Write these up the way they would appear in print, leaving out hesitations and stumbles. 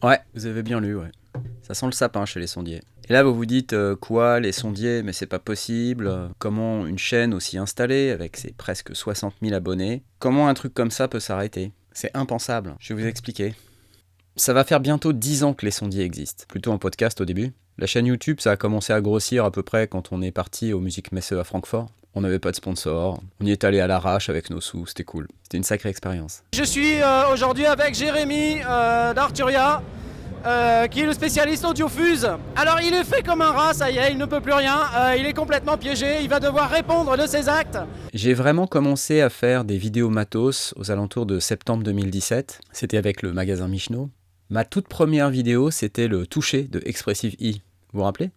Ouais, vous avez bien lu, ouais. Ça sent le sapin chez les sondiers. Et là, vous vous dites, quoi, les sondiers, mais c'est pas possible. Comment une chaîne aussi installée, avec ses presque 60 000 abonnés, comment un truc comme ça peut s'arrêter? C'est impensable. Je vais vous expliquer. Ça va faire bientôt 10 ans que les sondiers existent. Plutôt en podcast au début. La chaîne YouTube, ça a commencé à grossir à peu près quand on est parti au Musikmesse à Francfort. On n'avait pas de sponsor, on y est allé à l'arrache avec nos sous, c'était cool. C'était une sacrée expérience. Je suis aujourd'hui avec Jérémy d'Arturia, qui est le spécialiste audiofuse. Alors il est fait comme un rat, ça y est, il ne peut plus rien, il est complètement piégé, il va devoir répondre de ses actes. J'ai vraiment commencé à faire des vidéos matos aux alentours de septembre 2017. C'était avec le magasin Michno. Ma toute première vidéo, c'était le toucher de Expressive E. Vous vous rappelez ?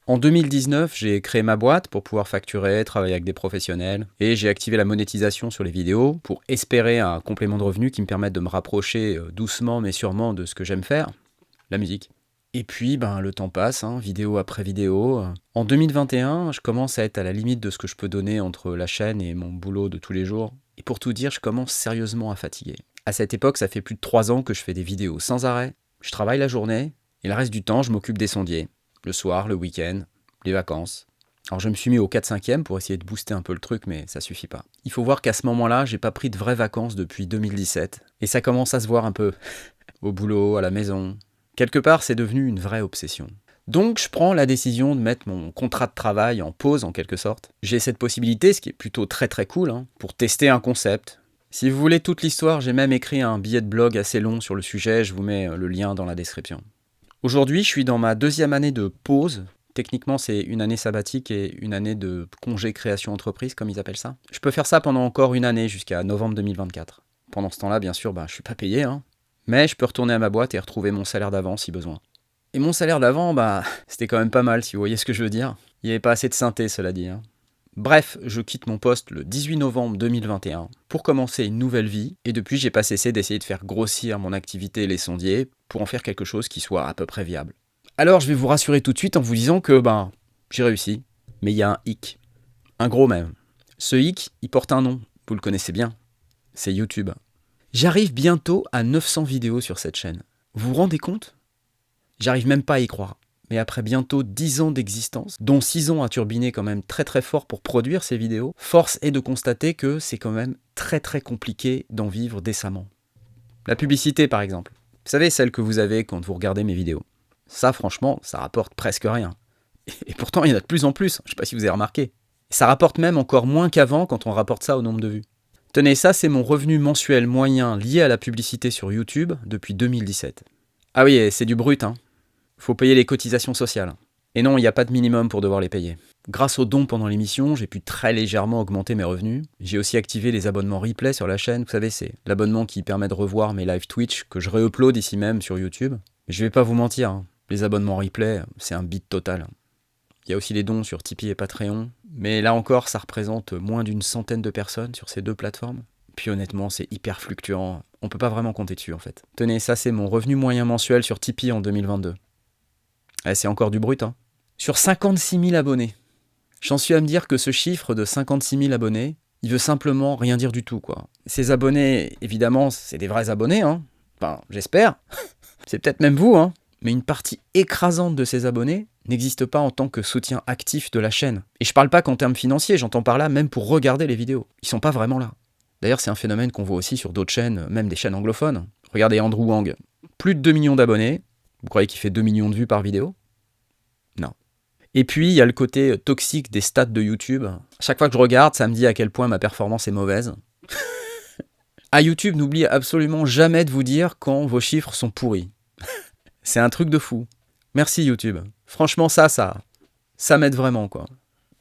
En 2019, j'ai créé ma boîte pour pouvoir facturer, travailler avec des professionnels, et j'ai activé la monétisation sur les vidéos pour espérer un complément de revenu qui me permette de me rapprocher doucement mais sûrement de ce que j'aime faire, la musique. Et puis, le temps passe, vidéo après vidéo. En 2021, je commence à être à la limite de ce que je peux donner entre la chaîne et mon boulot de tous les jours. Et pour tout dire, je commence sérieusement à fatiguer. À cette époque, ça fait plus de 3 ans que je fais des vidéos sans arrêt. Je travaille la journée, et le reste du temps, je m'occupe des sondiers. Le soir, le week-end, les vacances. Alors je me suis mis au 4/5e pour essayer de booster un peu le truc, mais ça suffit pas. Il faut voir qu'à ce moment-là, j'ai pas pris de vraies vacances depuis 2017. Et ça commence à se voir un peu. Au boulot, à la maison. Quelque part, c'est devenu une vraie obsession. Donc je prends la décision de mettre mon contrat de travail en pause en quelque sorte. J'ai cette possibilité, ce qui est plutôt très très cool, pour tester un concept. Si vous voulez toute l'histoire, j'ai même écrit un billet de blog assez long sur le sujet, je vous mets le lien dans la description. Aujourd'hui, je suis dans ma 2e année de pause. Techniquement, c'est une année sabbatique et une année de congé création entreprise, comme ils appellent ça. Je peux faire ça pendant encore une année, jusqu'à novembre 2024. Pendant ce temps-là, bien sûr, je suis pas payé, mais je peux retourner à ma boîte et retrouver mon salaire d'avant si besoin. Et mon salaire d'avant, c'était quand même pas mal, si vous voyez ce que je veux dire. Il n'y avait pas assez de synthé, cela dit. Bref, je quitte mon poste le 18 novembre 2021 pour commencer une nouvelle vie, et depuis, j'ai pas cessé d'essayer de faire grossir mon activité Les Sondiers pour en faire quelque chose qui soit à peu près viable. Alors, je vais vous rassurer tout de suite en vous disant que, j'ai réussi, mais il y a un hic. Un gros même. Ce hic, il porte un nom, vous le connaissez bien. C'est YouTube. J'arrive bientôt à 900 vidéos sur cette chaîne. Vous vous rendez compte ? J'arrive même pas à y croire. Mais après bientôt 10 ans d'existence, dont 6 ans à turbiner quand même très très fort pour produire ces vidéos, force est de constater que c'est quand même très très compliqué d'en vivre décemment. La publicité par exemple. Vous savez, celle que vous avez quand vous regardez mes vidéos. Ça franchement, ça rapporte presque rien. Et pourtant il y en a de plus en plus, je sais pas si vous avez remarqué. Ça rapporte même encore moins qu'avant quand on rapporte ça au nombre de vues. Tenez, ça c'est mon revenu mensuel moyen lié à la publicité sur YouTube depuis 2017. Ah oui, et c'est du brut, Faut payer les cotisations sociales. Et non, il n'y a pas de minimum pour devoir les payer. Grâce aux dons pendant l'émission, j'ai pu très légèrement augmenter mes revenus. J'ai aussi activé les abonnements replay sur la chaîne. Vous savez, c'est l'abonnement qui permet de revoir mes live Twitch que je réupload ici même sur YouTube. Mais je vais pas vous mentir, les abonnements replay, c'est un beat total. Il y a aussi les dons sur Tipeee et Patreon. Mais là encore, ça représente moins d'une centaine de personnes sur ces 2 plateformes. Puis honnêtement, c'est hyper fluctuant. On peut pas vraiment compter dessus en fait. Tenez, ça c'est mon revenu moyen mensuel sur Tipeee en 2022. C'est encore du brut, Sur 56 000 abonnés. J'en suis à me dire que ce chiffre de 56 000 abonnés, il veut simplement rien dire du tout, quoi. Ces abonnés, évidemment, c'est des vrais abonnés, Enfin, j'espère. C'est peut-être même vous, Mais une partie écrasante de ces abonnés n'existe pas en tant que soutien actif de la chaîne. Et je parle pas qu'en termes financiers, j'entends par là même pour regarder les vidéos. Ils sont pas vraiment là. D'ailleurs, c'est un phénomène qu'on voit aussi sur d'autres chaînes, même des chaînes anglophones. Regardez Andrew Wang. Plus de 2 millions d'abonnés. Vous croyez qu'il fait 2 millions de vues par vidéo ? Non. Et puis, il y a le côté toxique des stats de YouTube. Chaque fois que je regarde, ça me dit à quel point ma performance est mauvaise. YouTube n'oublie absolument jamais de vous dire quand vos chiffres sont pourris. C'est un truc de fou. Merci YouTube. Franchement, ça m'aide vraiment, quoi.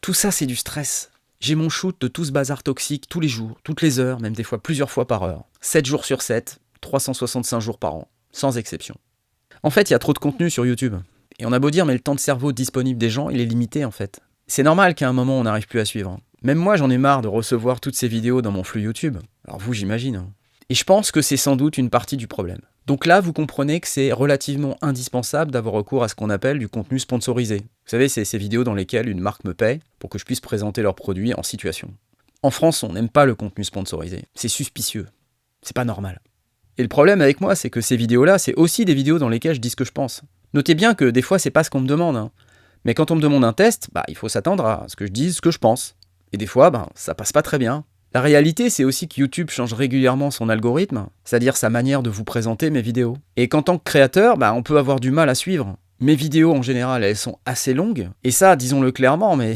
Tout ça, c'est du stress. J'ai mon shoot de tout ce bazar toxique tous les jours, toutes les heures, même des fois plusieurs fois par heure. 7 jours sur 7, 365 jours par an, sans exception. En fait, il y a trop de contenu sur YouTube. Et on a beau dire, mais le temps de cerveau disponible des gens, il est limité en fait. C'est normal qu'à un moment, on n'arrive plus à suivre. Même moi, j'en ai marre de recevoir toutes ces vidéos dans mon flux YouTube. Alors vous, j'imagine. Et je pense que c'est sans doute une partie du problème. Donc là, vous comprenez que c'est relativement indispensable d'avoir recours à ce qu'on appelle du contenu sponsorisé. Vous savez, c'est ces vidéos dans lesquelles une marque me paie pour que je puisse présenter leurs produits en situation. En France, on n'aime pas le contenu sponsorisé. C'est suspicieux. C'est pas normal. Et le problème avec moi, c'est que ces vidéos-là, c'est aussi des vidéos dans lesquelles je dis ce que je pense. Notez bien que des fois, c'est pas ce qu'on me demande, hein. Mais quand on me demande un test, il faut s'attendre à ce que je dise ce que je pense. Et des fois, ça passe pas très bien. La réalité, c'est aussi que YouTube change régulièrement son algorithme, c'est-à-dire sa manière de vous présenter mes vidéos. Et qu'en tant que créateur, on peut avoir du mal à suivre. Mes vidéos, en général, elles sont assez longues. Et ça, disons-le clairement, mais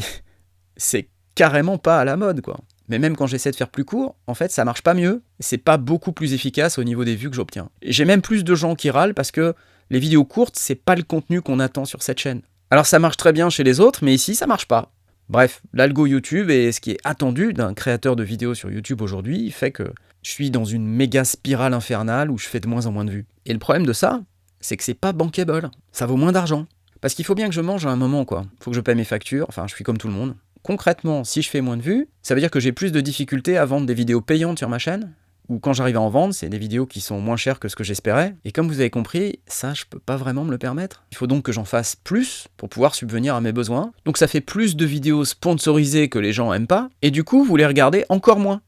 c'est carrément pas à la mode, quoi. Mais même quand j'essaie de faire plus court, en fait, ça marche pas mieux. C'est pas beaucoup plus efficace au niveau des vues que j'obtiens. J'ai même plus de gens qui râlent parce que les vidéos courtes, c'est pas le contenu qu'on attend sur cette chaîne. Alors ça marche très bien chez les autres, mais ici, ça marche pas. Bref, l'algo YouTube et ce qui est attendu d'un créateur de vidéos sur YouTube aujourd'hui fait que je suis dans une méga spirale infernale où je fais de moins en moins de vues. Et le problème de ça, c'est que c'est pas bankable. Ça vaut moins d'argent. Parce qu'il faut bien que je mange à un moment, quoi. Faut que je paye mes factures, enfin, je suis comme tout le monde. Concrètement, si je fais moins de vues, ça veut dire que j'ai plus de difficultés à vendre des vidéos payantes sur ma chaîne, ou quand j'arrive à en vendre, c'est des vidéos qui sont moins chères que ce que j'espérais, et comme vous avez compris, ça je peux pas vraiment me le permettre. Il faut donc que j'en fasse plus pour pouvoir subvenir à mes besoins, donc ça fait plus de vidéos sponsorisées que les gens aiment pas, et du coup vous les regardez encore moins.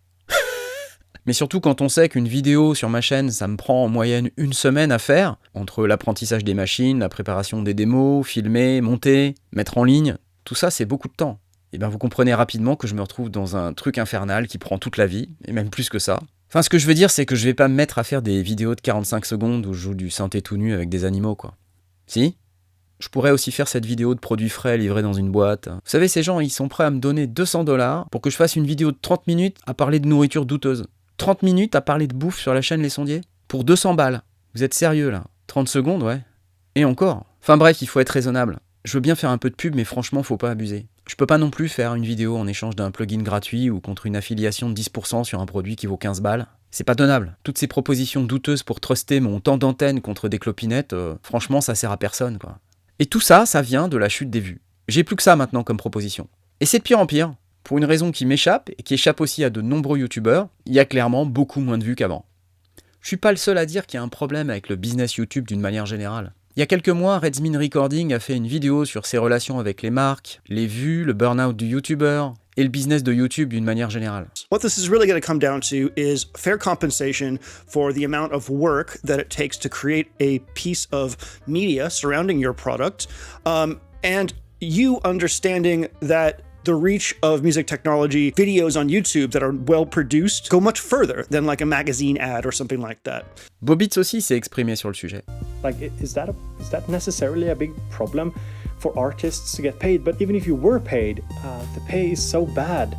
Mais surtout quand on sait qu'une vidéo sur ma chaîne, ça me prend en moyenne 1 semaine à faire, entre l'apprentissage des machines, la préparation des démos, filmer, monter, mettre en ligne, tout ça c'est beaucoup de temps. Et vous comprenez rapidement que je me retrouve dans un truc infernal qui prend toute la vie, et même plus que ça. Enfin, ce que je veux dire, c'est que je vais pas me mettre à faire des vidéos de 45 secondes où je joue du synthé tout nu avec des animaux, quoi. Si ? Je pourrais aussi faire cette vidéo de produits frais livrés dans une boîte. Vous savez, ces gens, ils sont prêts à me donner 200$ pour que je fasse une vidéo de 30 minutes à parler de nourriture douteuse. 30 minutes à parler de bouffe sur la chaîne Les Sondiers ? Pour 200 balles. Vous êtes sérieux, là ? 30 secondes, ouais. Et encore. Enfin bref, il faut être raisonnable. Je veux bien faire un peu de pub, mais franchement, faut pas abuser. Je peux pas non plus faire une vidéo en échange d'un plugin gratuit ou contre une affiliation de 10% sur un produit qui vaut 15 balles. C'est pas tenable. Toutes ces propositions douteuses pour truster mon temps d'antenne contre des clopinettes, franchement, ça sert à personne, quoi. Et tout ça, ça vient de la chute des vues. J'ai plus que ça maintenant comme proposition. Et c'est de pire en pire. Pour une raison qui m'échappe et qui échappe aussi à de nombreux youtubeurs, il y a clairement beaucoup moins de vues qu'avant. Je suis pas le seul à dire qu'il y a un problème avec le business YouTube d'une manière générale. Il y a quelques mois, Redsmin Recording a fait une vidéo sur ses relations avec les marques, les vues, le burn-out du youtubeur et le business de YouTube d'une manière générale. What this is really going to come down to is fair compensation for the amount of work that it takes to create a piece of media surrounding your product, and you understanding that the reach of music technology videos on YouTube that are well produced go much further than like a magazine ad or something like that. Bobitz aussi s'est exprimé sur le sujet. Like, is that necessarily a big problem for artists to get paid? But even if you were paid, the pay is so bad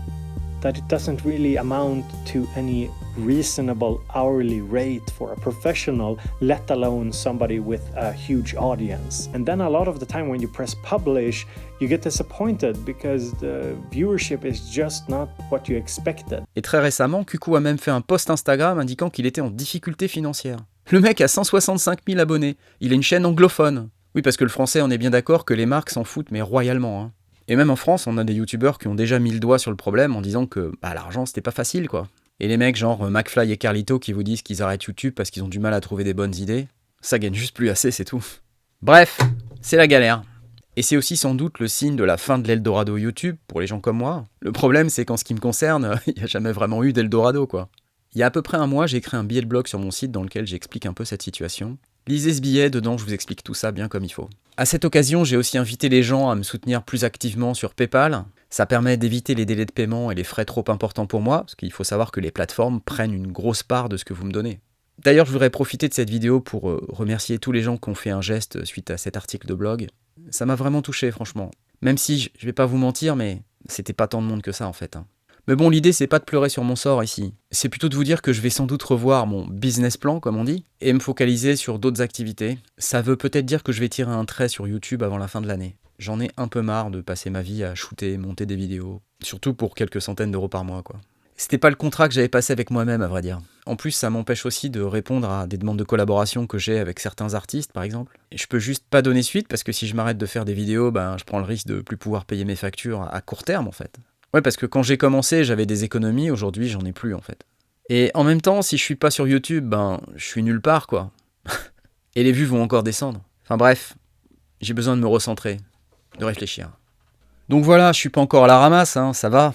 that it doesn't really amount to any reasonable hourly rate for a professional, let alone somebody with a huge audience. And then a lot of the time when you press publish, you get disappointed because the viewership is just not what you expected. Et très récemment, Kuku a même fait un post Instagram indiquant qu'il était en difficulté financière. Le mec a 165 000 abonnés, il a une chaîne anglophone. Oui, parce que le français, on est bien d'accord que les marques s'en foutent, mais royalement, hein. Et même en France, on a des youtubeurs qui ont déjà mis le doigt sur le problème en disant que l'argent, c'était pas facile, quoi. Et les mecs genre McFly et Carlito qui vous disent qu'ils arrêtent YouTube parce qu'ils ont du mal à trouver des bonnes idées, ça gagne juste plus assez, c'est tout. Bref, c'est la galère. Et c'est aussi sans doute le signe de la fin de l'Eldorado YouTube pour les gens comme moi. Le problème, c'est qu'en ce qui me concerne, il n'y a jamais vraiment eu d'Eldorado, quoi. Il y a à peu près un mois, j'ai écrit un billet de blog sur mon site dans lequel j'explique un peu cette situation. Lisez ce billet, dedans je vous explique tout ça bien comme il faut. À cette occasion, j'ai aussi invité les gens à me soutenir plus activement sur PayPal. Ça permet d'éviter les délais de paiement et les frais trop importants pour moi, parce qu'il faut savoir que les plateformes prennent une grosse part de ce que vous me donnez. D'ailleurs, je voudrais profiter de cette vidéo pour remercier tous les gens qui ont fait un geste suite à cet article de blog. Ça m'a vraiment touché, franchement. Même si, je vais pas vous mentir, mais c'était pas tant de monde que ça en fait, hein. Mais bon, l'idée, c'est pas de pleurer sur mon sort ici. C'est plutôt de vous dire que je vais sans doute revoir mon business plan, comme on dit, et me focaliser sur d'autres activités. Ça veut peut-être dire que je vais tirer un trait sur YouTube avant la fin de l'année. J'en ai un peu marre de passer ma vie à shooter, monter des vidéos. Surtout pour quelques centaines d'euros par mois, quoi. C'était pas le contrat que j'avais passé avec moi-même, à vrai dire. En plus, ça m'empêche aussi de répondre à des demandes de collaboration que j'ai avec certains artistes, par exemple. Et je peux juste pas donner suite, parce que si je m'arrête de faire des vidéos, je prends le risque de plus pouvoir payer mes factures à court terme, en fait. Ouais, parce que quand j'ai commencé, j'avais des économies, aujourd'hui, j'en ai plus, en fait. Et en même temps, si je suis pas sur YouTube, je suis nulle part, quoi. Et les vues vont encore descendre. Enfin bref, j'ai besoin de me recentrer, de réfléchir. Donc voilà, je suis pas encore à la ramasse, hein, ça va.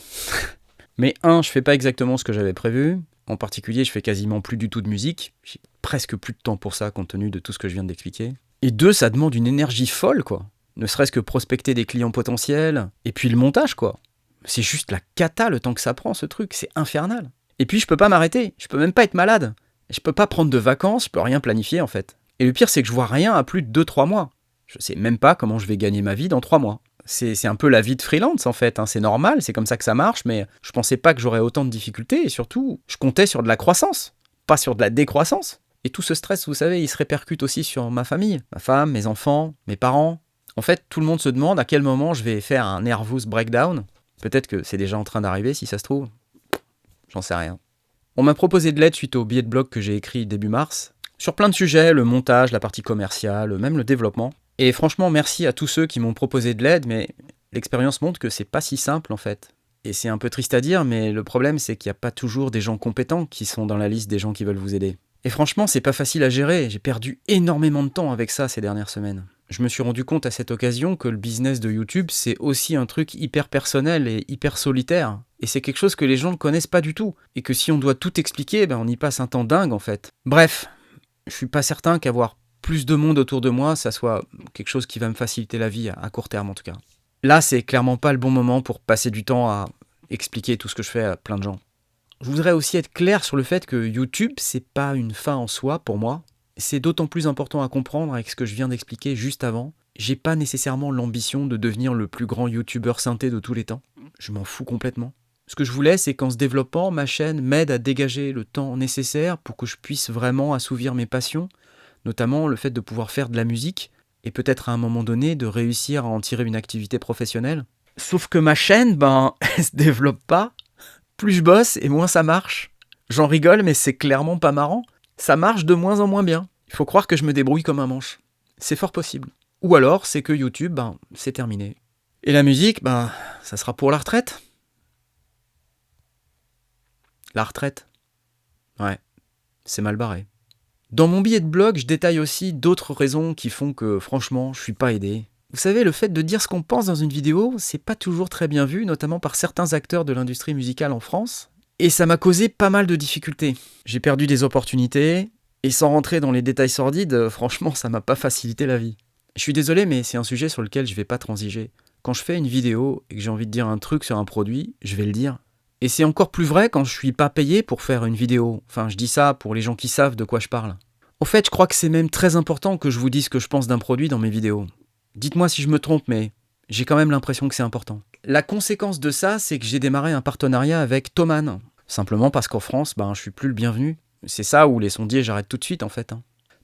Mais je fais pas exactement ce que j'avais prévu. En particulier, je fais quasiment plus du tout de musique. J'ai presque plus de temps pour ça, compte tenu de tout ce que je viens d'expliquer. Et 2, ça demande une énergie folle, quoi. Ne serait-ce que prospecter des clients potentiels. Et puis le montage, quoi. C'est juste la cata le temps que ça prend, ce truc. C'est infernal. Et puis, je peux pas m'arrêter. Je peux même pas être malade. Je peux pas prendre de vacances, je peux rien planifier, en fait. Et le pire, c'est que je vois rien à plus de 2-3 mois. Je sais même pas comment je vais gagner ma vie dans 3 mois. C'est un peu la vie de freelance, en fait. C'est normal, c'est comme ça que ça marche, mais je pensais pas que j'aurais autant de difficultés, et surtout, je comptais sur de la croissance, pas sur de la décroissance. Et tout ce stress, vous savez, il se répercute aussi sur ma famille, ma femme, mes enfants, mes parents. En fait, tout le monde se demande à quel moment je vais faire un nervous breakdown. Peut-être que c'est déjà en train d'arriver, si ça se trouve. J'en sais rien. On m'a proposé de l'aide suite au billet de blog que j'ai écrit début mars, sur plein de sujets, le montage, la partie commerciale, même le développement. Et franchement, merci à tous ceux qui m'ont proposé de l'aide, mais l'expérience montre que c'est pas si simple en fait. Et c'est un peu triste à dire, mais le problème c'est qu'il n'y a pas toujours des gens compétents qui sont dans la liste des gens qui veulent vous aider. Et franchement, c'est pas facile à gérer, j'ai perdu énormément de temps avec ça ces dernières semaines. Je me suis rendu compte à cette occasion que le business de YouTube, c'est aussi un truc hyper personnel et hyper solitaire. Et c'est quelque chose que les gens ne connaissent pas du tout. Et que si on doit tout expliquer, on y passe un temps dingue en fait. Bref, je suis pas certain qu'avoir plus de monde autour de moi, ça soit quelque chose qui va me faciliter la vie à court terme en tout cas. Là, c'est clairement pas le bon moment pour passer du temps à expliquer tout ce que je fais à plein de gens. Je voudrais aussi être clair sur le fait que YouTube, c'est pas une fin en soi pour moi. C'est d'autant plus important à comprendre avec ce que je viens d'expliquer juste avant. J'ai pas nécessairement l'ambition de devenir le plus grand YouTubeur synthé de tous les temps. Je m'en fous complètement. Ce que je voulais, c'est qu'en se développant, ma chaîne m'aide à dégager le temps nécessaire pour que je puisse vraiment assouvir mes passions, notamment le fait de pouvoir faire de la musique, et peut-être à un moment donné de réussir à en tirer une activité professionnelle. Sauf que ma chaîne, elle se développe pas. Plus je bosse et moins ça marche. J'en rigole, mais c'est clairement pas marrant. Ça marche de moins en moins bien. Il faut croire que je me débrouille comme un manche. C'est fort possible. Ou alors, c'est que YouTube, c'est terminé. Et la musique, ça sera pour la retraite. La retraite. Ouais, c'est mal barré. Dans mon billet de blog, je détaille aussi d'autres raisons qui font que, franchement, je suis pas aidé. Vous savez, le fait de dire ce qu'on pense dans une vidéo, c'est pas toujours très bien vu, notamment par certains acteurs de l'industrie musicale en France. Et ça m'a causé pas mal de difficultés. J'ai perdu des opportunités, et sans rentrer dans les détails sordides, franchement, ça m'a pas facilité la vie. Je suis désolé, mais c'est un sujet sur lequel je vais pas transiger. Quand je fais une vidéo et que j'ai envie de dire un truc sur un produit, je vais le dire. Et c'est encore plus vrai quand je suis pas payé pour faire une vidéo. Enfin, je dis ça pour les gens qui savent de quoi je parle. Au fait, je crois que c'est même très important que je vous dise ce que je pense d'un produit dans mes vidéos. Dites-moi si je me trompe, mais j'ai quand même l'impression que c'est important. La conséquence de ça, c'est que j'ai démarré un partenariat avec Thomann. Simplement parce qu'en France, je suis plus le bienvenu. C'est ça où les sondiers, j'arrête tout de suite en fait.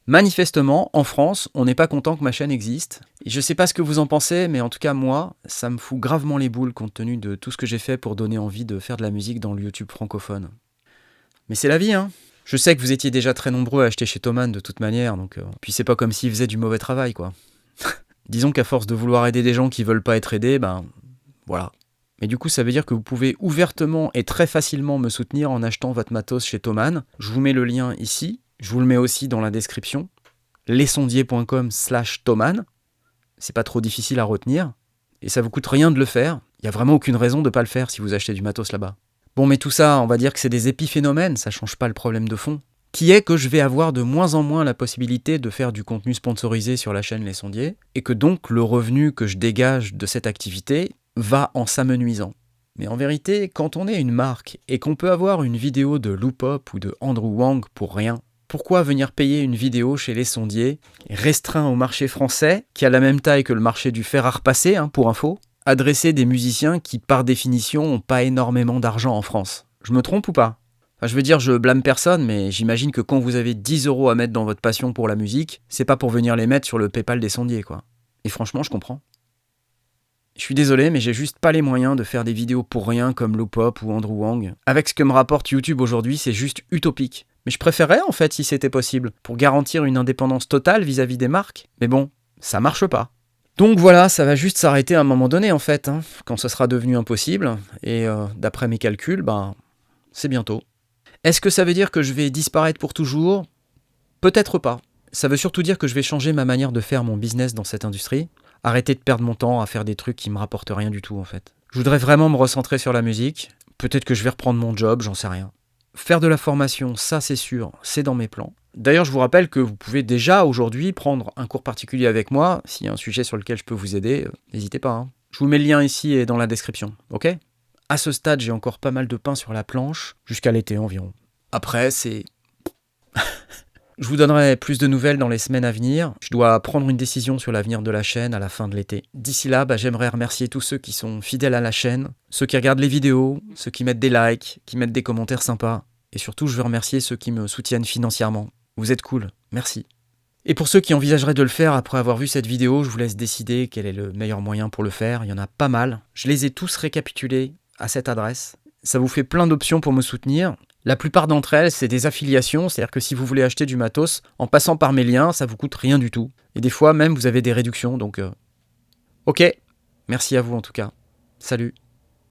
Manifestement, en France, on n'est pas content que ma chaîne existe. Et je sais pas ce que vous en pensez, mais en tout cas moi, ça me fout gravement les boules compte tenu de tout ce que j'ai fait pour donner envie de faire de la musique dans le YouTube francophone. Mais c'est la vie, hein. Je sais que vous étiez déjà très nombreux à acheter chez Thomann de toute manière, donc puis c'est pas comme s'ils faisaient du mauvais travail, quoi. Disons qu'à force de vouloir aider des gens qui veulent pas être aidés, voilà. Mais du coup, ça veut dire que vous pouvez ouvertement et très facilement me soutenir en achetant votre matos chez Thomann. Je vous mets le lien ici, je vous le mets aussi dans la description. lesondiers.com/Thomann. C'est pas trop difficile à retenir. Et ça vous coûte rien de le faire. Il y a vraiment aucune raison de pas le faire si vous achetez du matos là-bas. Bon, mais tout ça, on va dire que c'est des épiphénomènes, ça change pas le problème de fond. Qui est que je vais avoir de moins en moins la possibilité de faire du contenu sponsorisé sur la chaîne Les Sondiers, et que donc le revenu que je dégage de cette activité va en s'amenuisant. Mais en vérité, quand on est une marque et qu'on peut avoir une vidéo de Loopop ou de Andrew Wang pour rien, pourquoi venir payer une vidéo chez Les Sondiers, restreint au marché français, qui a la même taille que le marché du fer à repasser, pour info, adressé des musiciens qui, par définition, n'ont pas énormément d'argent en France. Je me trompe ou pas ? Enfin, je veux dire, je blâme personne, mais j'imagine que quand vous avez 10 € à mettre dans votre passion pour la musique, c'est pas pour venir les mettre sur le PayPal des sondiers, quoi. Et franchement, je comprends. Je suis désolé, mais j'ai juste pas les moyens de faire des vidéos pour rien comme Loopop ou Andrew Wang. Avec ce que me rapporte YouTube aujourd'hui, c'est juste utopique. Mais je préférerais en fait si c'était possible, pour garantir une indépendance totale vis-à-vis des marques. Mais bon, ça marche pas. Donc voilà, ça va juste s'arrêter à un moment donné en fait, quand ça sera devenu impossible. Et d'après mes calculs, c'est bientôt. Est-ce que ça veut dire que je vais disparaître pour toujours ? Peut-être pas. Ça veut surtout dire que je vais changer ma manière de faire mon business dans cette industrie. Arrêter de perdre mon temps à faire des trucs qui me rapportent rien du tout en fait. Je voudrais vraiment me recentrer sur la musique. Peut-être que je vais reprendre mon job, j'en sais rien. Faire de la formation, ça c'est sûr, c'est dans mes plans. D'ailleurs, je vous rappelle que vous pouvez déjà aujourd'hui prendre un cours particulier avec moi. S'il y a un sujet sur lequel je peux vous aider, n'hésitez pas. Hein. Je vous mets le lien ici et dans la description, ok ? À ce stade, j'ai encore pas mal de pain sur la planche, jusqu'à l'été environ. Après, c'est... Je vous donnerai plus de nouvelles dans les semaines à venir. Je dois prendre une décision sur l'avenir de la chaîne à la fin de l'été. D'ici là, j'aimerais remercier tous ceux qui sont fidèles à la chaîne, ceux qui regardent les vidéos, ceux qui mettent des likes, qui mettent des commentaires sympas. Et surtout, je veux remercier ceux qui me soutiennent financièrement. Vous êtes cool, merci. Et pour ceux qui envisageraient de le faire après avoir vu cette vidéo, je vous laisse décider quel est le meilleur moyen pour le faire. Il y en a pas mal. Je les ai tous récapitulés à cette adresse. Ça vous fait plein d'options pour me soutenir. La plupart d'entre elles, c'est des affiliations, c'est-à-dire que si vous voulez acheter du matos, en passant par mes liens, ça vous coûte rien du tout. Et des fois même, vous avez des réductions, donc... Ok, merci à vous en tout cas. Salut.